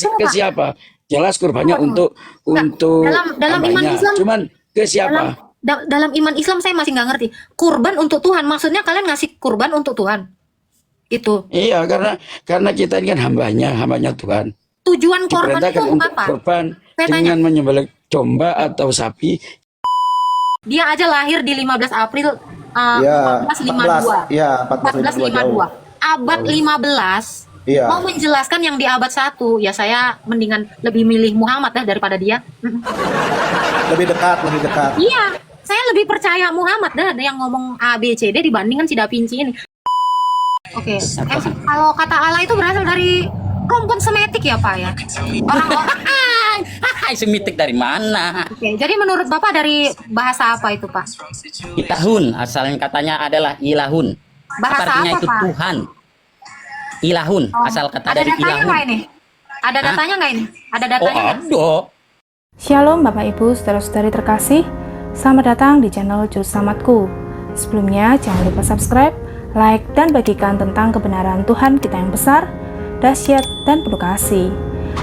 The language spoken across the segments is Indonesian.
ke Coba. siapa? Jelas kurbannya Tunggu, untuk Enggak. Dalam iman hambanya. Islam, Cuman ke dalam siapa? dalam iman Islam saya masih nggak ngerti. Kurban untuk Tuhan, maksudnya kalian ngasih kurban untuk Tuhan. Itu. Iya, karena kita ini kan hambanya Tuhan. Tujuan korban itu Diperintahkan untuk untuk apa? korban Saya tanya. dengan menyembelih domba atau sapi. Dia aja lahir di 15 April Ya, 1452. 14. Ya, 1452 jauh. 1452. Abad 15 Iya. mau menjelaskan yang di abad 1, ya saya mendingan lebih milih Muhammad daripada dia. Lebih dekat, lebih dekat. Iya, saya lebih percaya Muhammad yang ngomong A B C D dibandingkan si Da Vinci ini. Oke, kalau kata Allah itu berasal dari rumpun semetik ya Pak ya? Orang-orang. Hai, semitik dari mana? Oke, jadi menurut Bapak dari bahasa apa itu Pak? Ilahun, asalnya katanya adalah ilahun. Bahasa Artinya apa, itu Pak? Tuhan. Ilahun, asal kata Ada dari datanya ilahun. nggak ini? Ada datanya nggak ini? Ada Oh, datanya nggak? ada. Shalom Bapak Ibu saudara-saudari terkasih, selamat datang di channel Juru Selamatku. Sebelumnya jangan lupa subscribe, like, dan bagikan tentang kebenaran Tuhan kita yang besar, dahsyat, dan penuh kasih.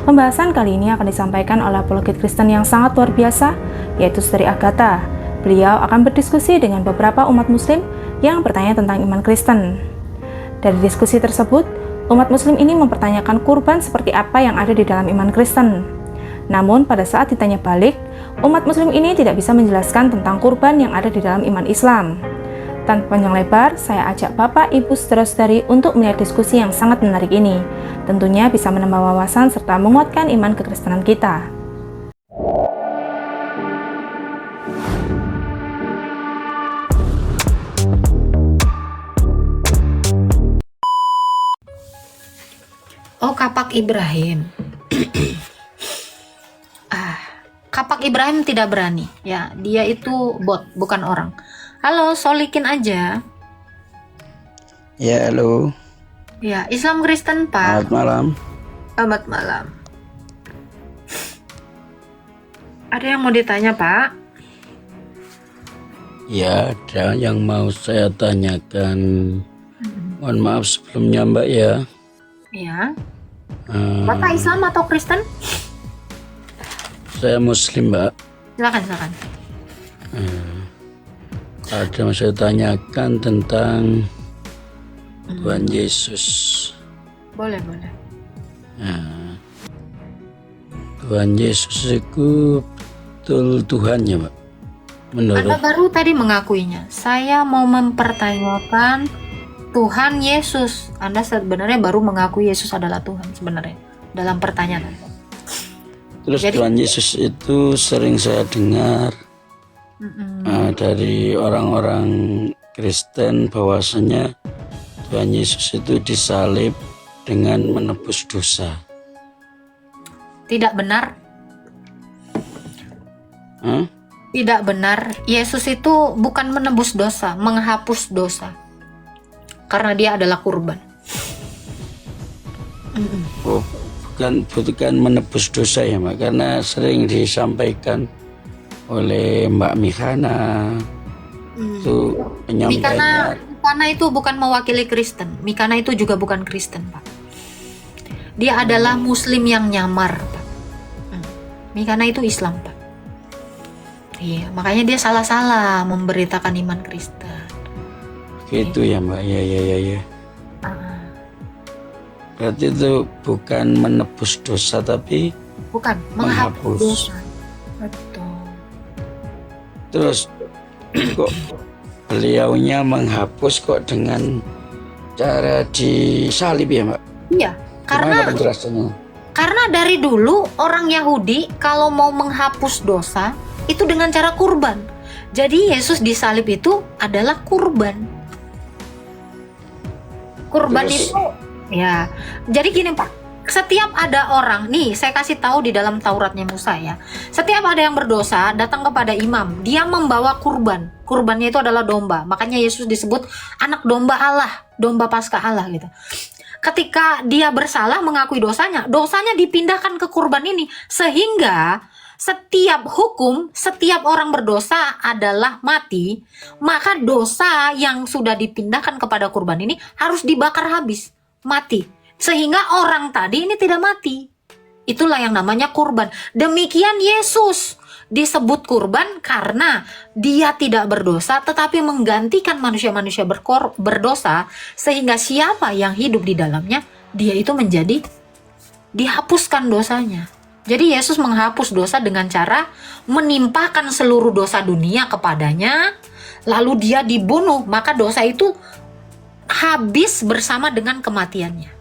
Pembahasan kali ini akan disampaikan oleh apologet Kristen yang sangat luar biasa, yaitu Saudari Agatha. Beliau akan berdiskusi dengan beberapa umat muslim yang bertanya tentang iman Kristen. Dari diskusi tersebut, umat muslim ini mempertanyakan kurban seperti apa yang ada di dalam iman Kristen. Namun pada saat ditanya balik, umat muslim ini tidak bisa menjelaskan tentang kurban yang ada di dalam iman Islam. Tanpa panjang lebar, saya ajak Bapak, Ibu, Saudara-saudari untuk melihat diskusi yang sangat menarik ini. Tentunya bisa menambah wawasan serta menguatkan iman kekristenan kita. Oh, Kapak Ibrahim. Kapak Ibrahim tidak berani. Ya, dia itu bot, bukan orang. Halo, solikin aja. Ya, halo. Ya, Islam Kristen, Pak. Selamat malam. Selamat malam. Ada yang mau ditanya, Pak? Ya, ada yang mau saya tanyakan. Mohon maaf sebelumnya, Mbak ya. Ya. Bapak Islam atau Kristen? Saya Muslim, Mbak. Silakan, silakan. Ada yang saya tanyakan tentang Tuhan Yesus. Boleh, boleh. Tuhan Yesus itu betul Tuhan ya, Mbak? Anda Menurut baru tadi mengakuinya. Saya mau mempertanyakan Tuhan Yesus. Anda sebenarnya baru mengakui Yesus adalah Tuhan sebenarnya dalam pertanyaan Anda. terus Jadi- Tuhan Yesus itu sering saya dengar dari orang-orang Kristen bahwasanya Tuhan Yesus itu disalib dengan menebus dosa. Tidak benar. Hah? Tidak benar. Yesus itu bukan menebus dosa, menghapus dosa. Karena dia adalah kurban. Oh, bukan menebus dosa ya, Mbak, karena sering disampaikan oleh Mbak Mikana itu penyampainya. Mikana itu bukan mewakili Kristen. Mikana itu juga bukan Kristen, Pak. Dia adalah Muslim yang nyamar, Pak. Mikana itu Islam, Pak. Iya, makanya dia salah-salah memberitakan iman Kristen. Gitu ya, Mbak. Ya. Ah, Berarti itu bukan menebus dosa tapi bukan menghapus dosa. Betul. terus kok beliaunya menghapus kok dengan cara disalib ya, Mbak? Iya, Gimana karena penjelasannya? dari dulu orang Yahudi kalau mau menghapus dosa itu dengan cara kurban. Jadi Yesus disalib itu adalah kurban. Kurban Terus? itu ya. Jadi gini Pak, setiap ada orang, nih saya kasih tahu di dalam Tauratnya Musa ya. Setiap ada yang berdosa datang kepada imam, dia membawa kurban. Kurbannya itu adalah domba. Makanya Yesus disebut anak domba Allah, domba Paskah Allah gitu. Ketika dia bersalah mengakui dosanya dipindahkan ke kurban ini sehingga setiap hukum, setiap orang berdosa adalah mati, maka dosa yang sudah dipindahkan kepada kurban ini harus dibakar habis, mati. Sehingga orang tadi ini tidak mati. Itulah yang namanya kurban. Demikian Yesus disebut kurban karena dia tidak berdosa tetapi menggantikan manusia-manusia berdosa, sehingga siapa yang hidup di dalamnya dia itu menjadi dihapuskan dosanya. Jadi Yesus menghapus dosa dengan cara menimpakan seluruh dosa dunia kepadanya, lalu dia dibunuh, maka dosa itu habis bersama dengan kematiannya.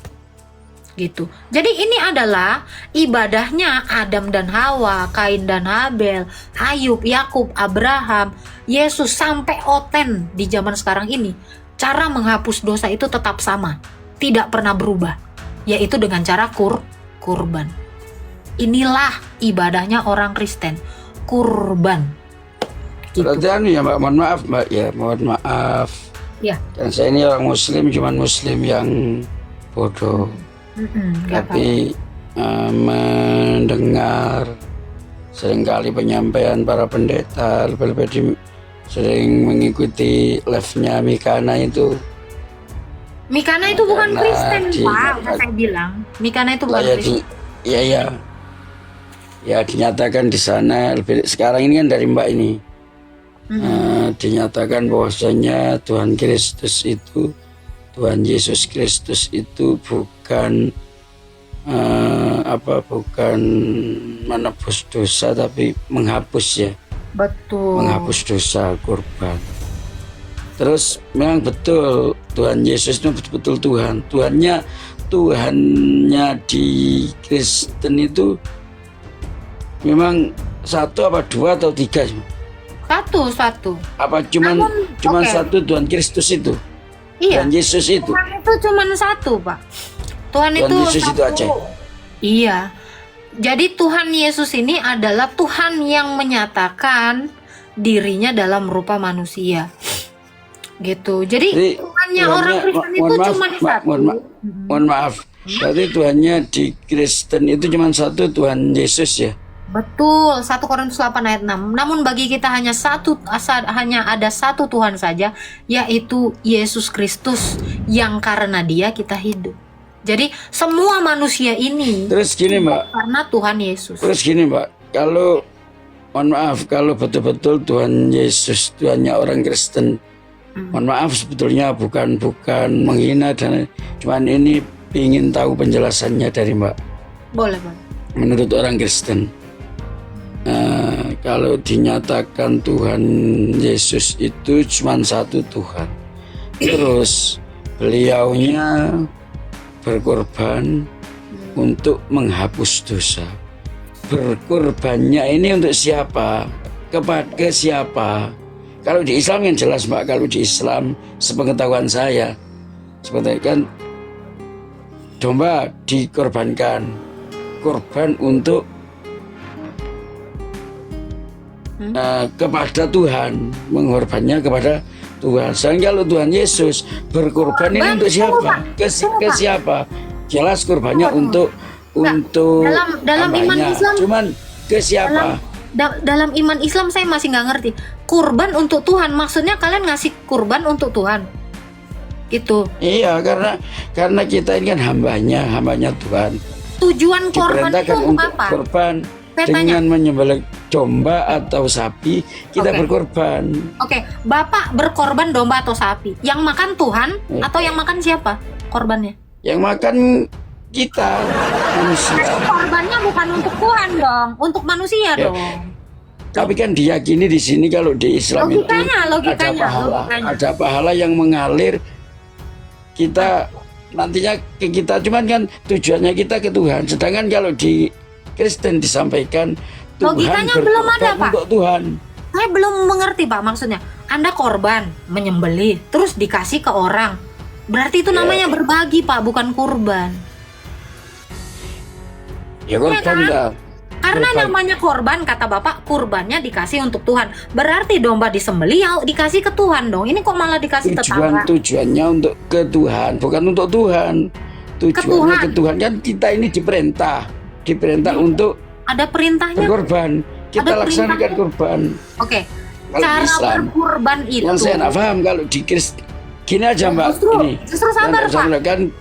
Gitu. Jadi ini adalah ibadahnya Adam dan Hawa, Kain dan Habel, Ayub, Yakub, Abraham, Yesus sampai Oten di zaman sekarang ini. Cara menghapus dosa itu tetap sama, tidak pernah berubah, yaitu dengan cara kurban. Inilah ibadahnya orang Kristen, kurban. Gitu. Berarti ya Mbak, mohon maaf Mbak ya, mohon maaf. Ya. Dan saya ini orang Muslim, cuman Muslim yang bodoh. Tapi mendengar seringkali penyampaian para pendeta, lebih-lebih sering mengikuti live-nya Mikana itu. Mikana itu bukan Kristen, Pak. Saya bilang, Mikana itu bukan Kristen. Ya dinyatakan di sana. Sekarang ini kan dari Mbak ini dinyatakan bahwasanya Tuhan Kristus itu, Tuhan Yesus Kristus itu bukan bukan menebus dosa tapi menghapus ya. Betul. Menghapus dosa, kurban. Terus memang betul Tuhan Yesus itu betul-betul Tuhan. Tuhannya di Kristen itu memang satu apa dua atau tiga? Satu. Apa cuman okay. Satu Tuhan Kristus itu? Iya. Tuhan Yesus itu. Tuhan itu cuma satu, Pak. Tuhan itu Yesus satu. itu aja. Iya. Jadi Tuhan Yesus ini adalah Tuhan yang menyatakan dirinya dalam rupa manusia. Gitu. Jadi Tuhannya orang Kristen itu cuma satu. Mohon maaf. Berarti Tuhannya di Kristen itu cuma satu, Tuhan Yesus ya. Betul, 1 Korintus 8 ayat 6. Namun bagi kita hanya ada satu Tuhan saja, yaitu Yesus Kristus, yang karena Dia kita hidup. Jadi semua manusia ini terus gini Mbak, karena Tuhan Yesus. Terus gini Mbak, kalau mohon maaf, kalau betul-betul Tuhan Yesus Tuhannya orang Kristen, mohon maaf sebetulnya bukan menghina dan cuman ini ingin tahu penjelasannya dari Mbak. Boleh. Menurut orang Kristen, kalau dinyatakan Tuhan Yesus itu cuma satu Tuhan, terus beliaunya berkorban untuk menghapus dosa. Berkorbannya ini untuk siapa? Kepada siapa? Kalau di Islam yang jelas Mbak, kalau di Islam sepengetahuan saya, seperti kan domba dikorbankan, korban untuk kepada Tuhan, mengorbannya kepada Tuhan. Sedangkan kalau Tuhan Yesus berkorban ini untuk siapa? Ke siapa? Jelas korbannya untuk dalam iman Islam. Cuman ke siapa? Dalam iman Islam saya masih nggak ngerti. Kurban untuk Tuhan, maksudnya kalian ngasih kurban untuk Tuhan? Gitu. Iya, karena kita ini kan hambanya Tuhan. Tujuan korban itu untuk apa? Korban dengan menyembelih domba atau sapi, kita berkorban. Oke, Bapak berkorban domba atau sapi. Yang makan Tuhan atau yang makan siapa korbannya? Yang makan kita, manusia. Korbannya bukan untuk Tuhan dong, untuk manusia dong. Tapi kan diyakini di sini kalau di Islam logikanya. Ada pahala yang mengalir kita nantinya ke kita, cuman kan tujuannya kita ke Tuhan. Sedangkan kalau di Kristen disampaikan Tuhan logikanya belum ada, Pak. Untuk Tuhan. Saya belum mengerti, Pak, maksudnya. Anda korban, menyembelih, terus dikasih ke orang. Berarti itu namanya berbagi, Pak, bukan kurban. Ya korban kan? Karena namanya korban, kata Bapak, kurbannya dikasih untuk Tuhan. Berarti domba disembelih ya dikasih ke Tuhan dong. Ini kok malah dikasih tetangga? Tujuannya untuk ke Tuhan, bukan untuk Tuhan. Tujuannya ke Tuhan. Kan kita ini diperintah untuk ada perintahnya. Berkorban. Kita laksanakan kurban. Oke. Cara berkurban itu. Yang saya nggak paham kalau di Kristen. Gini aja Mbak. Justru sabar Pak. Kan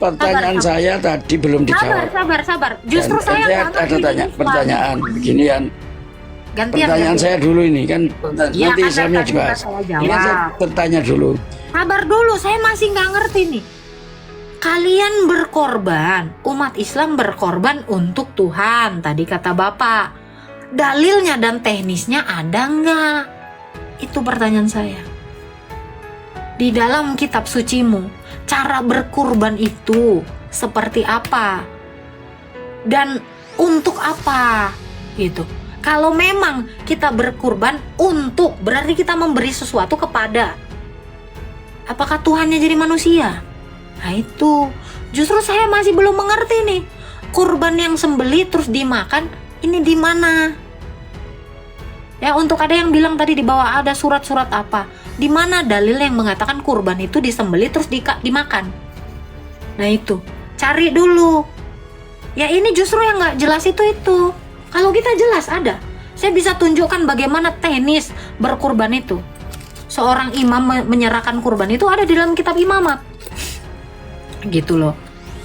pertanyaan Sabar. saya tadi belum dijawab. Sabar. Justru Dan saya nggak ada ngerti tanya Islam. pertanyaan beginian. Gantian. Pertanyaan saya dulu ini kan Iya, nanti kan Islamnya tadi dibahas. saya Ini kan saya jawab. bertanya dulu. Sabar dulu, saya masih nggak ngerti nih. Kalian berkorban, umat Islam berkorban untuk Tuhan, tadi kata Bapak. Dalilnya dan teknisnya ada nggak? Itu pertanyaan saya. Di dalam kitab sucimu, cara berkurban itu seperti apa? Dan untuk apa? Gitu. Kalau memang kita berkurban untuk, berarti kita memberi sesuatu kepada. Apakah Tuhannya jadi manusia? Nah itu, justru saya masih belum mengerti nih. Kurban yang sembelih terus dimakan, ini di mana? Ya, untuk ada yang bilang tadi di bawah ada surat-surat apa? Di mana dalil yang mengatakan kurban itu disembelih terus dimakan? Nah itu, cari dulu. Ya ini justru yang nggak jelas itu. Kalau kita jelas ada. Saya bisa tunjukkan bagaimana teknis berkurban itu. Seorang imam menyerahkan kurban itu ada di dalam kitab imamat. Gitu loh.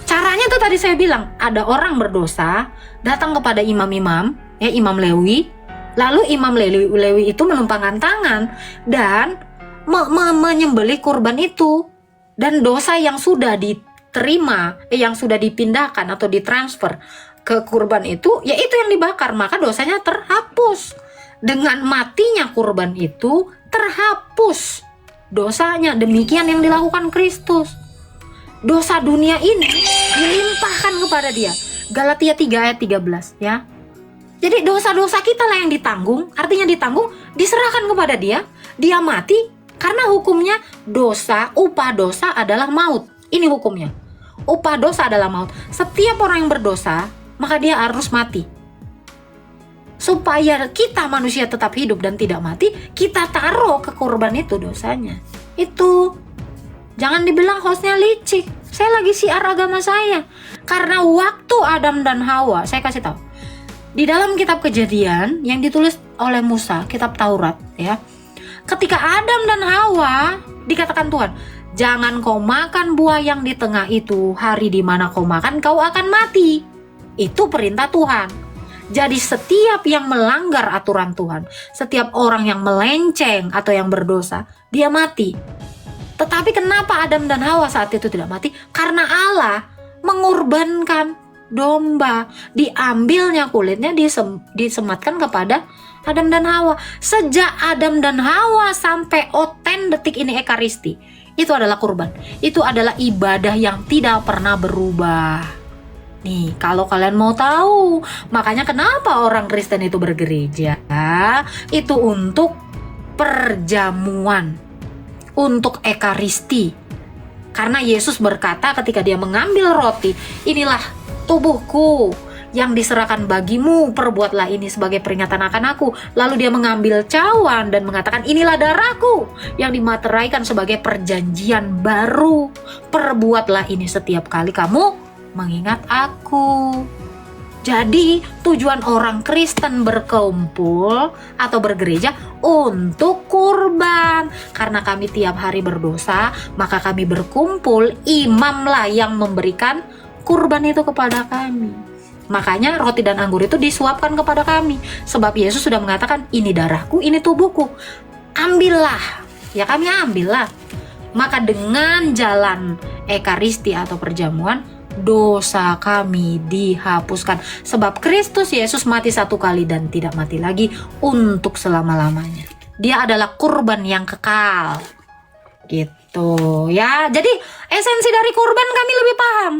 Caranya tuh tadi saya bilang, ada orang berdosa datang kepada imam-imam, ya Imam Lewi, lalu Imam Lewi itu menumpangkan tangan dan menyembelih kurban itu, dan dosa yang sudah diterima, yang sudah dipindahkan atau ditransfer ke kurban itu, ya itu yang dibakar, maka dosanya terhapus. Dengan matinya kurban itu terhapus dosanya. Demikian yang dilakukan Kristus. Dosa dunia ini dilimpahkan kepada dia. Galatia 3 ayat 13 ya. Jadi dosa-dosa kita lah yang ditanggung. Artinya ditanggung, diserahkan kepada dia. Dia mati karena hukumnya dosa, upah dosa adalah maut. Ini hukumnya. Upah dosa adalah maut. Setiap orang yang berdosa, maka dia harus mati. Supaya kita manusia tetap hidup dan tidak mati, kita taruh ke kurban itu dosanya. Itu. Jangan dibilang hostnya licik. Saya lagi siar agama saya. Karena waktu Adam dan Hawa, saya kasih tahu. Di dalam kitab Kejadian yang ditulis oleh Musa, kitab Taurat ya. Ketika Adam dan Hawa dikatakan Tuhan, jangan kau makan buah yang di tengah itu, hari di mana kau makan kau akan mati. Itu perintah Tuhan. Jadi setiap yang melanggar aturan Tuhan, setiap orang yang melenceng atau yang berdosa, dia mati. Tetapi kenapa Adam dan Hawa saat itu tidak mati? Karena Allah mengorbankan domba. Diambilnya kulitnya disematkan kepada Adam dan Hawa. Sejak Adam dan Hawa sampai 10 detik ini ekaristi. Itu adalah kurban. Itu adalah ibadah yang tidak pernah berubah. Nih, kalau kalian mau tahu, makanya kenapa orang Kristen itu bergereja? Itu untuk perjamuan, untuk ekaristi. Karena Yesus berkata ketika dia mengambil roti, inilah tubuhku yang diserahkan bagimu, perbuatlah ini sebagai peringatan akan aku. Lalu dia mengambil cawan dan mengatakan, inilah darahku yang dimateraikan sebagai perjanjian baru. Perbuatlah ini setiap kali kamu mengingat aku. Jadi tujuan orang Kristen berkumpul atau bergereja untuk kurban. Karena kami tiap hari berdosa, maka kami berkumpul, imamlah yang memberikan kurban itu kepada kami. Makanya roti dan anggur itu disuapkan kepada kami. Sebab Yesus sudah mengatakan, ini darahku, ini tubuhku. Ambillah. Ya kami ambillah. Maka dengan jalan ekaristi atau perjamuan, dosa kami dihapuskan. Sebab Kristus Yesus mati satu kali dan tidak mati lagi untuk selama-lamanya. Dia adalah kurban yang kekal. Gitu ya. Jadi esensi dari kurban kami lebih paham.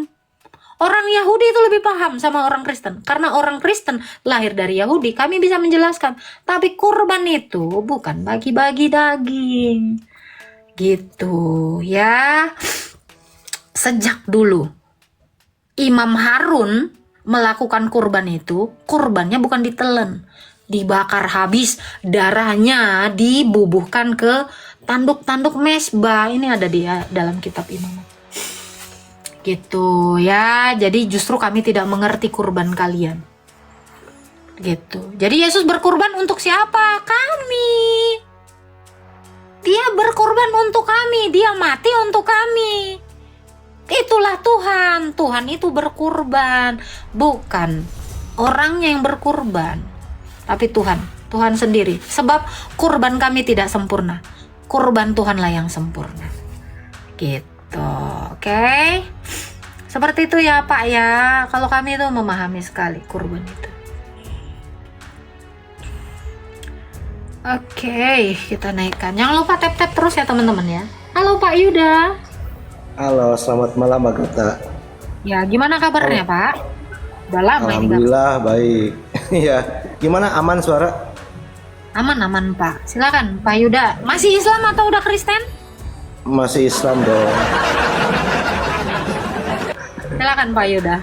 Orang Yahudi itu lebih paham sama orang Kristen. Karena orang Kristen lahir dari Yahudi, kami bisa menjelaskan. Tapi kurban itu bukan bagi-bagi daging. Gitu ya. Sejak dulu Imam Harun melakukan kurban itu, kurbannya bukan ditelen, dibakar habis, darahnya dibubuhkan ke tanduk-tanduk mesbah. Ini ada di dalam kitab Imamat. Gitu ya. Jadi justru kami tidak mengerti kurban kalian. Gitu. Jadi Yesus berkurban untuk siapa? Kami. Dia berkorban untuk kami, dia mati untuk kami. Itulah Tuhan. Tuhan itu berkurban, bukan orangnya yang berkurban, tapi Tuhan. Tuhan sendiri. Sebab kurban kami tidak sempurna. Kurban Tuhanlah yang sempurna. Gitu. Oke. Seperti itu ya Pak ya. Kalau kami itu memahami sekali kurban itu. Oke, kita naikkan. Jangan lupa tap-tap terus ya teman-teman ya. Halo Pak Yuda. Halo, selamat malam Agatha. Ya, gimana kabarnya Pak? Udah lama ini. Alhamdulillah baik. Ya, gimana aman suara? Aman Pak. Silakan Pak Yuda. Masih Islam atau udah Kristen? Masih Islam dong. Silakan Pak Yuda.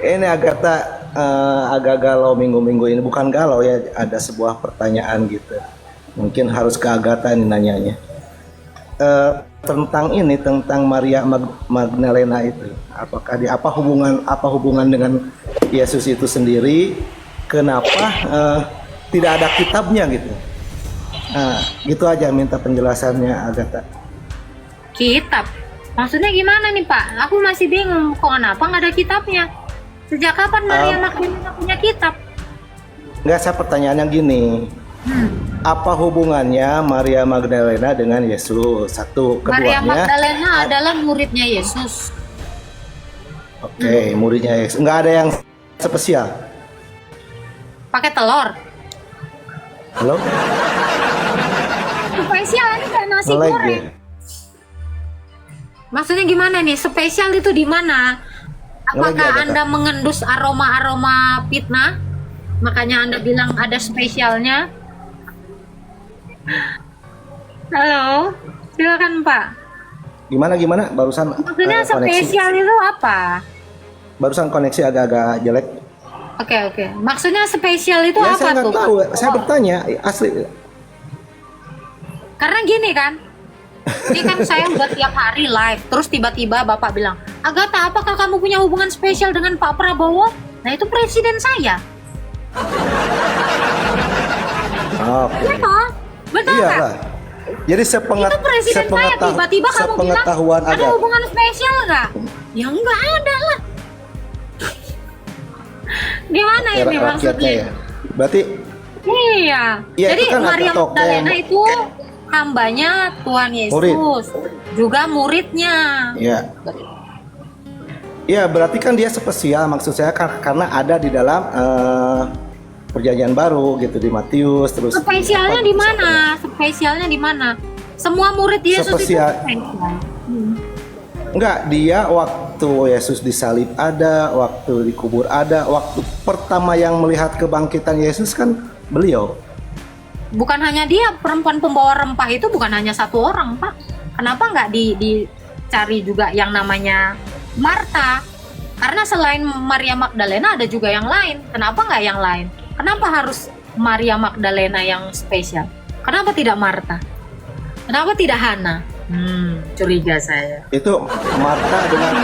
Ini Agatha agak galau minggu-minggu ini. Bukan galau ya, ada sebuah pertanyaan gitu. Mungkin harus ke Agatha ini nanyanya. Tentang Maria Magdalena itu. Apakah apa hubungan dengan Yesus itu sendiri? Kenapa tidak ada kitabnya gitu? Nah, gitu aja minta penjelasannya Agatha. Kitab? Maksudnya gimana nih Pak? Aku masih bingung. Kok kenapa nggak ada kitabnya? Sejak kapan Maria Magdalena punya kitab? Enggak, saya pertanyaannya gini. Apa hubungannya Maria Magdalena dengan Yesus? Satu, Maria keduanya. Magdalena adalah muridnya Yesus. Oke, muridnya Yesus. Enggak ada yang spesial. Pakai telur. Halo? Spesial ini kayak nasi Nge-lag goreng. ya? Maksudnya gimana nih? Spesial itu di mana? Apakah Nge-lag ya, Anda mengendus aroma-aroma fitnah? Makanya Anda bilang ada spesialnya. Halo, silakan Pak. Gimana? Barusan Maksudnya koneksi. spesial itu apa? Barusan koneksi agak-agak jelek. Oke. Maksudnya spesial itu Ya, apa saya nggak tuh? tahu. Saya bertanya, asli. Karena gini kan, ini kan saya udah tiap hari live, terus tiba-tiba Bapak bilang, Agatha, apakah kamu punya hubungan spesial dengan Pak Prabowo? Nah itu presiden saya. Oke. Iya toh? Betul nggak? Iyalah. Jadi Itu presiden saya, tiba-tiba kamu bilang, sepengetahuan ada Agatha. hubungan spesial nggak? Ya nggak ada lah. Gimana ini Rakyatnya maksudnya? ya. Berarti Iya. Ya, Jadi itu kan Maria ada token. Magdalena itu hambanya Tuhan Yesus, Murid. juga muridnya. ya. Ya, berarti kan dia spesial, maksud saya karena ada di dalam Perjanjian Baru gitu di Matius terus. Spesialnya di mana? Spesialnya di mana? Semua murid Yesus itu Spesial. spesial. Enggak, dia waktu Yesus disalib ada, waktu dikubur ada, waktu pertama yang melihat kebangkitan Yesus kan beliau. Bukan hanya dia, perempuan pembawa rempah itu bukan hanya satu orang, Pak. Kenapa nggak dicari juga yang namanya Marta? Karena selain Maria Magdalena ada juga yang lain. Kenapa nggak yang lain? Kenapa harus Maria Magdalena yang spesial? Kenapa tidak Marta? Kenapa tidak Hana? Curiga saya. Itu Marta dengan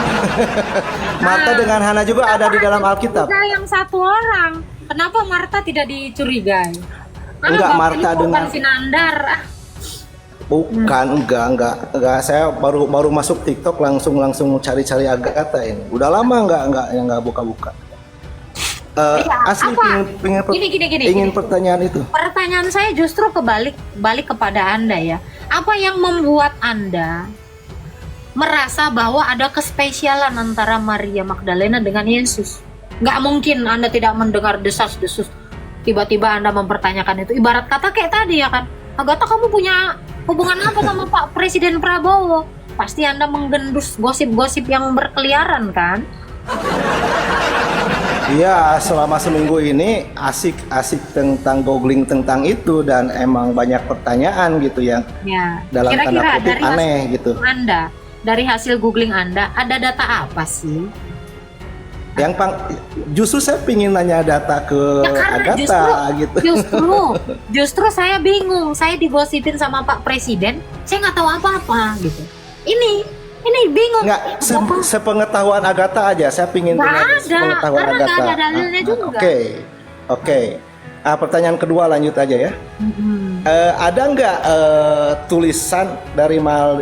Marta dengan Hana juga ada di dalam Alkitab. Juga yang satu orang. Kenapa Marta tidak dicurigai? Enggak, Bapak Marta ini bukan dengan Sinandar. Bukan, enggak. Saya baru masuk TikTok langsung cari-cari Agatha ini. Udah lama enggak buka-buka. Asli apa? ingin Gini. pertanyaan itu. Pertanyaan saya justru balik kepada Anda ya. Apa yang membuat Anda merasa bahwa ada kespesialan antara Maria Magdalena dengan Yesus? Nggak mungkin Anda tidak mendengar desas-desus. Tiba-tiba Anda mempertanyakan itu. Ibarat kata kayak tadi ya kan. Agatha, kamu punya hubungan apa sama Pak Presiden Prabowo? Pasti Anda menggendus gosip-gosip yang berkeliaran kan? Iya, selama seminggu ini asik tentang googling tentang itu dan emang banyak pertanyaan gitu yang Ya. dalam tanda Kira-kira kutip dari aneh hasil gitu. Anda, dari hasil googling Anda, ada data apa sih? Yang justru saya pingin nanya data ke Ya karena Agatha gitu. justru saya bingung. Saya digosipin sama Pak Presiden, saya nggak tahu apa-apa gitu. Ini bingung. Nggak, sepengetahuan Agatha aja. Saya pingin Nggak dengar ada, sepengetahuan karena Agatha. nggak ada dalilnya juga. Oke. Pertanyaan kedua lanjut aja ya. Ada nggak tulisan dari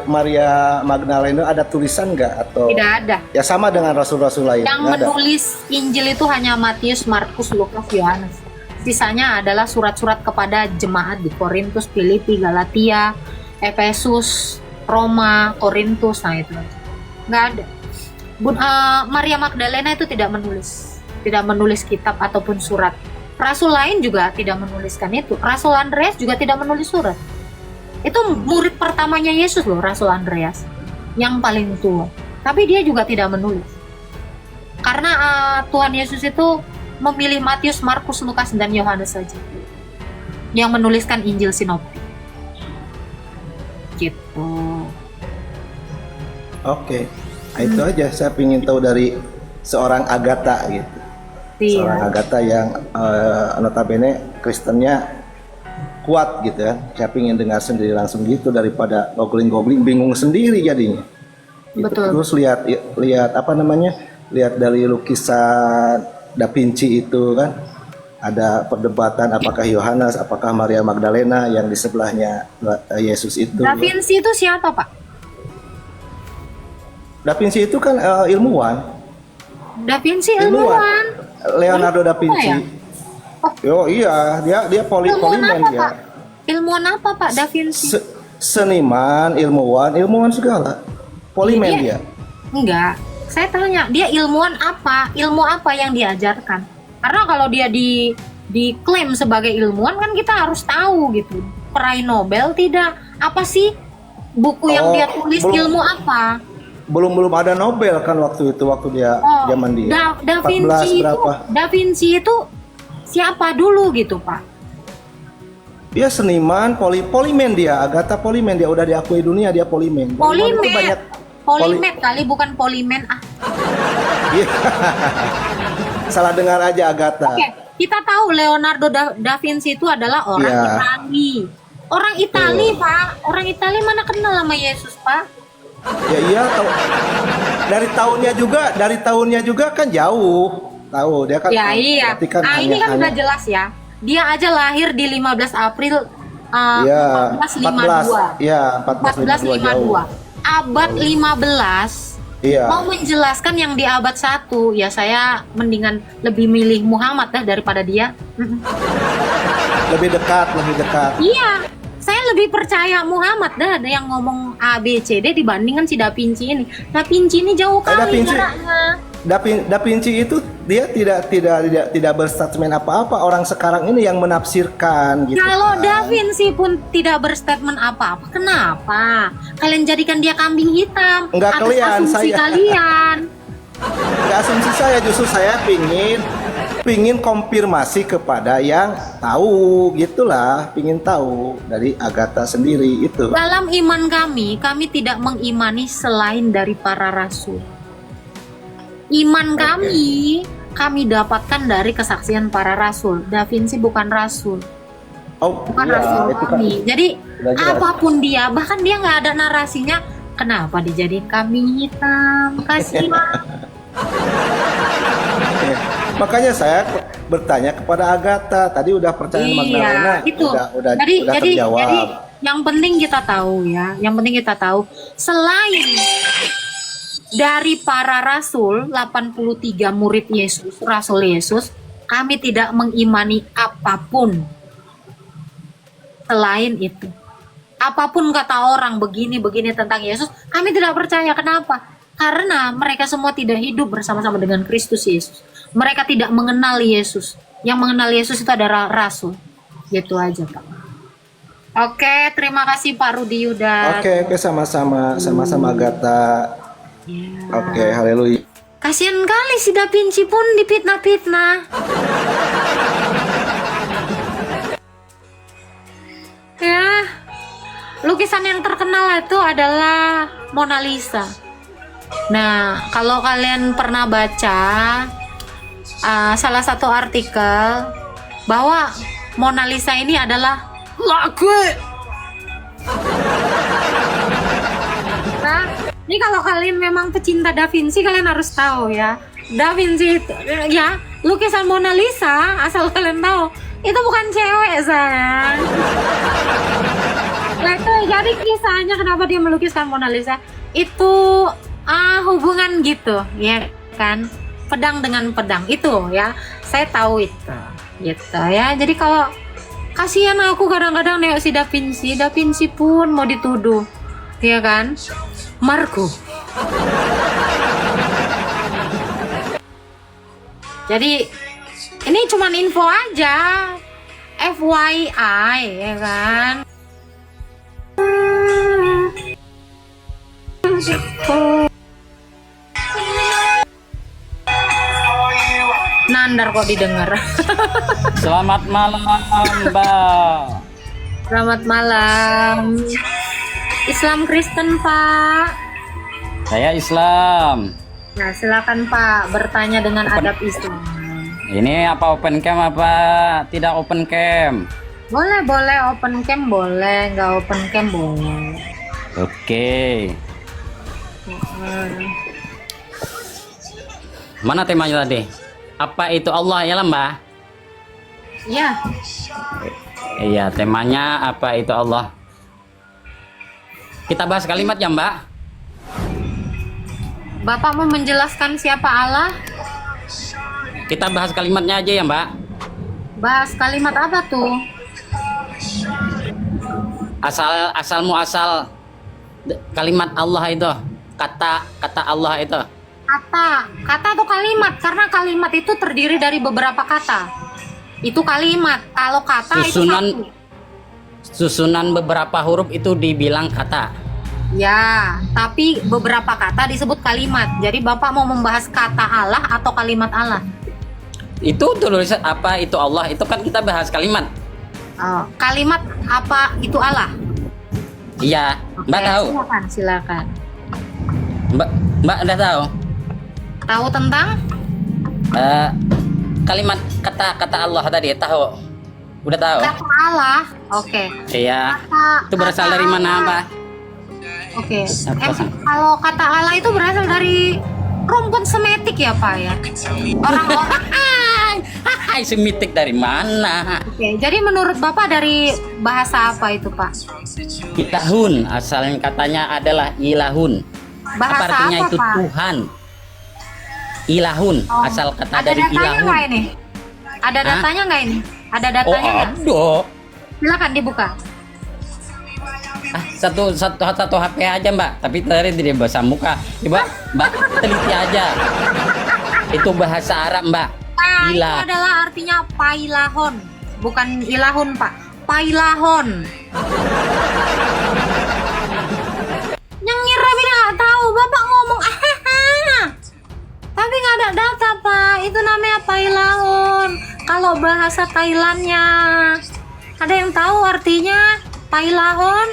Maria Magdalena, ada tulisan nggak atau Tidak ada. ya sama dengan rasul-rasul lain? Yang Nggak ada? menulis Injil itu hanya Matius, Markus, Lukas, Yohanes. Sisanya adalah surat-surat kepada jemaat di Korintus, Filipi, Galatia, Efesus, Roma, Korintus. Nah itu nggak ada. Maria Magdalena itu tidak menulis kitab ataupun surat. Rasul lain juga tidak menuliskan itu. Rasul Andreas juga tidak menulis surat. Itu murid pertamanya Yesus loh, Rasul Andreas, yang paling tua. Tapi dia juga tidak menulis. Karena Tuhan Yesus itu memilih Matius, Markus, Lukas, dan Yohanes saja yang menuliskan Injil Sinoptik. Gitu. Oke. Nah, itu aja saya ingin tahu dari seorang Agatha gitu. Seorang Iya. Agatha yang notabene Kristennya kuat gitu ya. Saya ingin dengar sendiri langsung gitu daripada googling bingung sendiri jadinya. Gitu. Betul. Terus lihat apa namanya? Lihat dari lukisan Da Vinci itu kan ada perdebatan apakah Yohanes, apakah Maria Magdalena yang di sebelahnya Yesus itu. Da Vinci itu siapa, Pak? Da Vinci itu kan ilmuwan. Da Vinci ilmuwan. Leonardo da Vinci. Oh. Oh iya, dia Ilmuwan polimen apa, dia. Pak? Ilmuwan apa, Pak? Da Vinci? Seniman, ilmuwan segala. Polimen dia. Enggak. Saya tanya, dia ilmuwan apa? Ilmu apa yang diajarkan? Karena kalau dia diklaim sebagai ilmuwan kan kita harus tahu gitu. Peraih Nobel tidak? Apa sih buku yang dia tulis, ilmu apa? Belum ada Nobel kan waktu dia zaman dia. Da 14 Vinci berapa? itu, Da Vinci itu siapa dulu gitu, Pak? Dia seniman, polimen dia, Agatha polimen dia, udah diakui dunia dia polimen. Polimen itu banyak. Polimet kali, bukan polimen. Iya. Salah dengar aja Agatha. Oke, kita tahu Leonardo da Vinci itu adalah orang Iya. Itali. Orang Itali, Pak. Orang Itali mana kenal sama Yesus, Pak? Ya iya, dari tahunnya juga kan jauh. Tahu dia kan. Ya iya. berarti kan Ini kan udah jelas ya. Dia aja lahir di 15 April Iya, 1452. Iya, 1452 jauh. Abad 15. Iya. Mau menjelaskan yang di abad 1, ya saya mendingan lebih milih Muhammad daripada dia. Lebih dekat. Iya, saya lebih percaya Muhammad yang ngomong A B C D dibandingkan si Da Vinci ini. Da Vinci ini jauh Da kali Vinci- jaraknya. Da Vinci itu dia tidak berstatement apa-apa. Orang sekarang ini yang menafsirkan gitu. Kalau kan. Da Vinci pun tidak berstatement apa-apa, kenapa? Kalian jadikan dia kambing hitam? Enggak atas kalian, asumsi saya. kalian. Nggak asumsi saya, justru saya pingin konfirmasi kepada yang tahu gitulah, pingin tahu dari Agatha sendiri itu. Dalam iman kami tidak mengimani selain dari para rasul. Iman kami dapatkan dari kesaksian para rasul. Da Vinci bukan rasul. Bukan Iya, rasul itu kan kami. Jadi udah jelas. apapun dia, bahkan dia nggak ada narasinya. Kenapa dijadiin kambing hitam? Kasihan. Makanya saya bertanya kepada Agatha. Tadi udah percaya Magdalena, itu. udah jadi terjawab. yang penting kita tahu ya. Yang penting kita tahu selain dari para rasul 83 murid Yesus, rasul Yesus, kami tidak mengimani apapun selain itu. Apapun kata orang begini tentang Yesus, kami tidak percaya. Kenapa? Karena mereka semua tidak hidup bersama-sama dengan Kristus Yesus. Mereka tidak mengenal Yesus. Yang mengenal Yesus itu adalah rasul. Gitu aja, Pak. Oke, terima kasih Pak Rudi Yuda. Oke, sama-sama Agatha. Ya. Oke, haleluya. Kasian kali si Da Vinci pun dipitnah-pitnah. Ya, lukisan yang terkenal itu adalah Mona Lisa. Nah, kalau kalian pernah baca salah satu artikel bahwa Mona Lisa ini adalah lagu. Nah, ini kalau kalian memang pecinta Da Vinci, kalian harus tahu ya. Da Vinci itu, ya, lukisan Mona Lisa, asal kalian tahu, Itu bukan cewek, sayang. Nah, itu jadi kisahnya kenapa dia melukiskan Mona Lisa itu hubungan gitu, ya kan? Pedang dengan pedang itu ya, saya tahu itu, gitu ya. Jadi kalau kasihan aku kadang-kadang nengok si Da Vinci pun mau dituduh, ya kan? Marco. Jadi ini cuman info aja, FYI, ya kan? Nandar kok didengar. Selamat malam, Mbak. Selamat malam. Islam Kristen, Pak. Saya Islam. Nah, silakan Pak bertanya dengan adab Islam. Ini apa open cam apa tidak open cam? Boleh open cam boleh, nggak open cam boleh. Oke. Mana temanya tadi? Apa itu Allah ya lah, Mbak? Iya. Iya, temanya apa itu Allah? Kita bahas kalimat ya, Mbak. Bapak mau menjelaskan siapa Allah? Kita bahas kalimatnya aja ya, Mbak. Bahas kalimat apa tuh? Asal kalimat Allah itu. Kata Allah itu. Kata atau kalimat? Karena kalimat itu terdiri dari beberapa kata. Itu kalimat. Kalau kata itu satu. Susunan beberapa huruf itu dibilang kata. Ya, tapi beberapa kata disebut kalimat. Jadi Bapak mau membahas kata Allah atau kalimat Allah? Itu tulisan apa itu Allah? Itu kan kita bahas kalimat. Kalimat apa itu Allah? Iya, Mbak Oke, tahu. Silakan. Mbak udah tahu? Tahu tentang Kalimat kata Allah tadi tahu? Udah tahu? kata Allah? Oke. Iya. Itu berasal dari mana, Pak? Oke. Apa sih? Kalau kata Allah itu berasal dari rumpun semetik ya, Pak ya? Orang-orang. Hai, semitik dari mana? Oke, jadi menurut Bapak dari bahasa apa itu, Pak? Ilahun, asalnya katanya adalah ilahun. Bahasa Apa artinya apa, itu Pak? Tuhan? Ilahun, Oh, asal kata ada dari datanya ilahun. nggak ini? Ada datanya nggak ini? Ada datanya nggak? Aduh. Silakan dibuka. Satu HP aja, Mbak. Tapi tadi tidak bahasa muka. Coba Mbak teliti aja. Itu bahasa Arab, Mbak. Nah, itu Ilah. adalah artinya pailahon, bukan ilahun, Pak. Pailahon. Nyengir tapi nggak tahu. Bapak ngomong tapi nggak ada data, Pak. Itu namanya pailahon. Kalau bahasa Thailandnya, ada yang tahu artinya pailahon?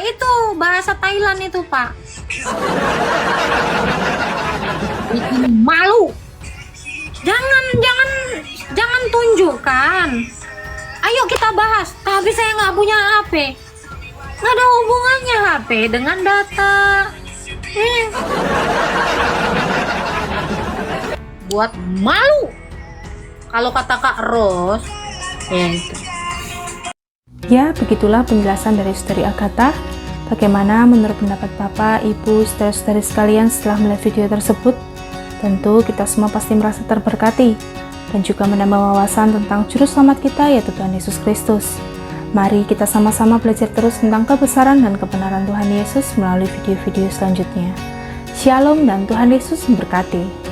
Itu bahasa Thailand itu, Pak. Bikin malu. Jangan tunjukkan. Ayo kita bahas. Tapi saya nggak punya HP. Nggak ada hubungannya HP dengan data. Buat malu. Kalau kata Kak Ros, ya itu. Ya, begitulah penjelasan dari Saudari Agatha. Bagaimana menurut pendapat Bapak, Ibu, saudara-saudari sekalian setelah melihat video tersebut? Tentu kita semua pasti merasa terberkati dan juga menambah wawasan tentang juru selamat kita, yaitu Tuhan Yesus Kristus. Mari kita sama-sama belajar terus tentang kebesaran dan kebenaran Tuhan Yesus melalui video-video selanjutnya. Shalom dan Tuhan Yesus memberkati.